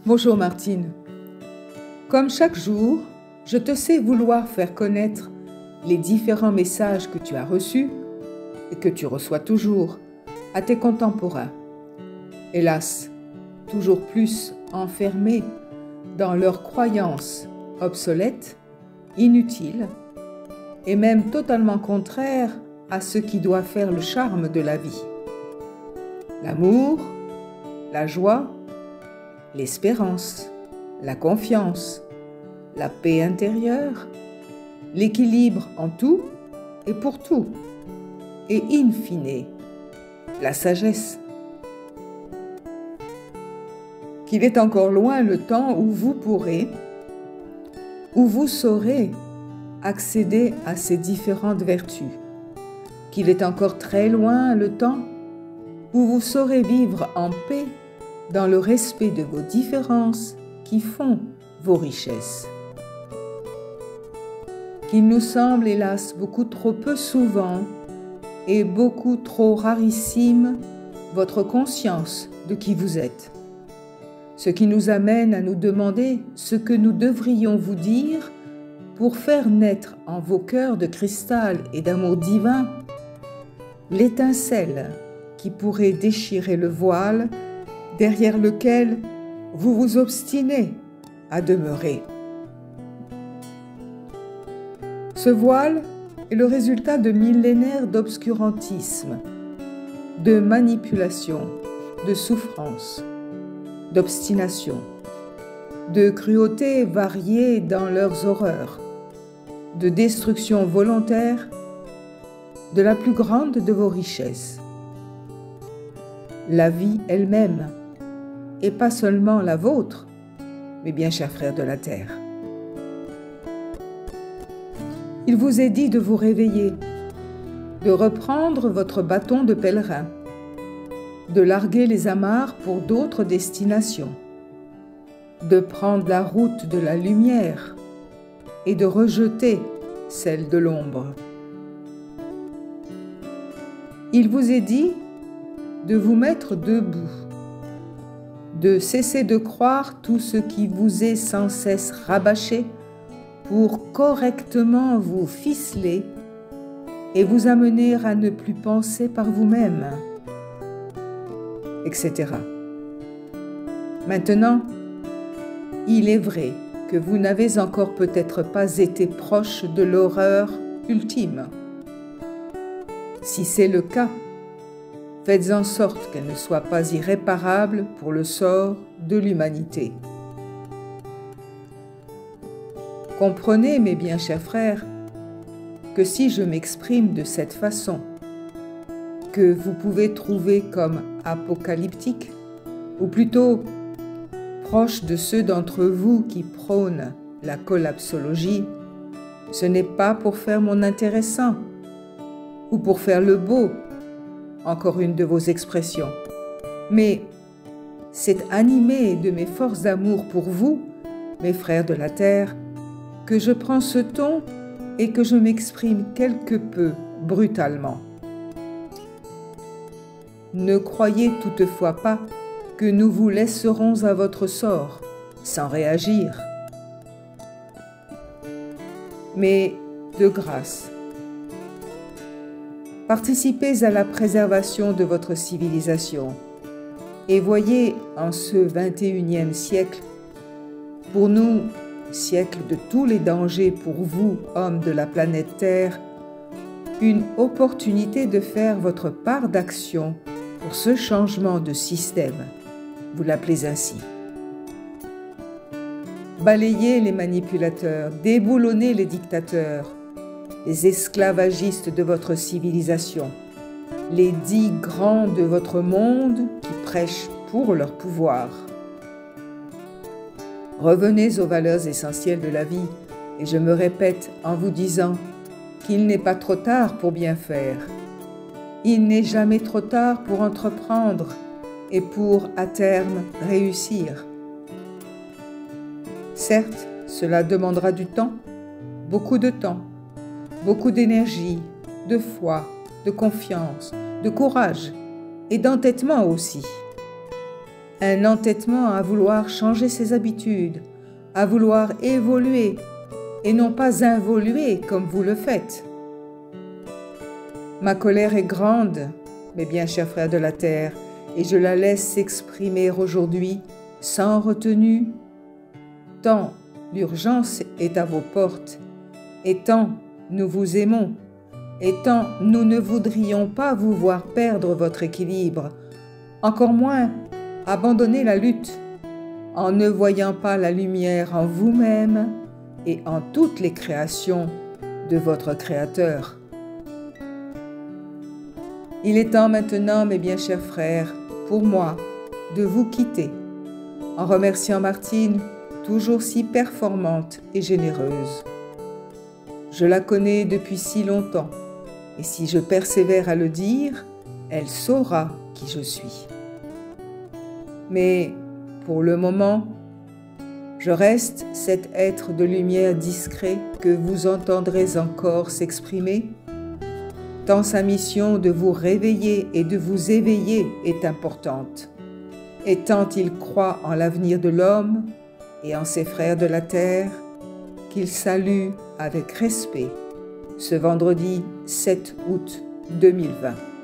Bonjour Martine. Comme chaque jour, je te sais vouloir faire connaître les différents messages que tu as reçus et que tu reçois toujours à tes contemporains. Hélas, toujours plus enfermés dans leurs croyances obsolètes, inutiles et même totalement contraires à ce qui doit faire le charme de la vie. L'amour, la joie, l'espérance, la confiance, la paix intérieure, l'équilibre en tout et pour tout, et in fine, la sagesse. Qu'il est encore loin le temps où vous pourrez, où vous saurez accéder à ces différentes vertus. Qu'il est encore très loin le temps où vous saurez vivre en paix dans le respect de vos différences qui font vos richesses. Qu'il nous semble hélas beaucoup trop peu souvent et beaucoup trop rarissime votre conscience de qui vous êtes. Ce qui nous amène à nous demander ce que nous devrions vous dire pour faire naître en vos cœurs de cristal et d'amour divin l'étincelle qui pourrait déchirer le voile derrière lequel vous vous obstinez à demeurer. Ce voile est le résultat de millénaires d'obscurantisme, de manipulation, de souffrance, d'obstination, de cruauté variée dans leurs horreurs, de destruction volontaire de la plus grande de vos richesses, la vie elle-même, et pas seulement la vôtre, mes bien chers frères de la terre. Il vous est dit de vous réveiller, de reprendre votre bâton de pèlerin, de larguer les amarres pour d'autres destinations, de prendre la route de la lumière et de rejeter celle de l'ombre. Il vous est dit de vous mettre debout, de cesser de croire tout ce qui vous est sans cesse rabâché pour correctement vous ficeler et vous amener à ne plus penser par vous-même, etc. Maintenant, il est vrai que vous n'avez encore peut-être pas été proche de l'horreur ultime. Si c'est le cas, faites en sorte qu'elle ne soit pas irréparable pour le sort de l'humanité. Comprenez, mes bien chers frères, que si je m'exprime de cette façon, que vous pouvez trouver comme apocalyptique, ou plutôt proche de ceux d'entre vous qui prônent la collapsologie, ce n'est pas pour faire mon intéressant, ou pour faire le beau, encore une de vos expressions, mais c'est animé de mes forces d'amour pour vous, mes frères de la terre, que je prends ce ton et que je m'exprime quelque peu brutalement. Ne croyez toutefois pas que nous vous laisserons à votre sort sans réagir. Mais de grâce, participez à la préservation de votre civilisation et voyez en ce 21e siècle, pour nous, siècle de tous les dangers pour vous, hommes de la planète Terre, une opportunité de faire votre part d'action pour ce changement de système, vous l'appelez ainsi. Balayez les manipulateurs, déboulonnez les dictateurs, les esclavagistes de votre civilisation, les 10 grands de votre monde qui prêchent pour leur pouvoir. Revenez aux valeurs essentielles de la vie et je me répète en vous disant qu'il n'est pas trop tard pour bien faire. Il n'est jamais trop tard pour entreprendre et pour, à terme, réussir. Certes, cela demandera du temps, beaucoup de temps, beaucoup d'énergie, de foi, de confiance, de courage et d'entêtement aussi. un entêtement à vouloir changer ses habitudes, à vouloir évoluer et non pas involuer comme vous le faites. Ma colère est grande, mes bien chers frères de la terre, et je la laisse s'exprimer aujourd'hui sans retenue, tant l'urgence est à vos portes, et tant nous vous aimons, et tant nous ne voudrions pas vous voir perdre votre équilibre, encore moins abandonner la lutte, en ne voyant pas la lumière en vous-même et en toutes les créations de votre Créateur. Il est temps maintenant, mes bien chers frères, pour moi, de vous quitter, en remerciant Martine, toujours si performante et généreuse. Je la connais depuis si longtemps, et si je persévère à le dire, elle saura qui je suis. Mais, pour le moment, je reste cet être de lumière discret que vous entendrez encore s'exprimer, tant sa mission de vous réveiller et de vous éveiller est importante, et tant il croit en l'avenir de l'homme et en ses frères de la terre, qu'il salue avec respect ce vendredi 7 août 2020.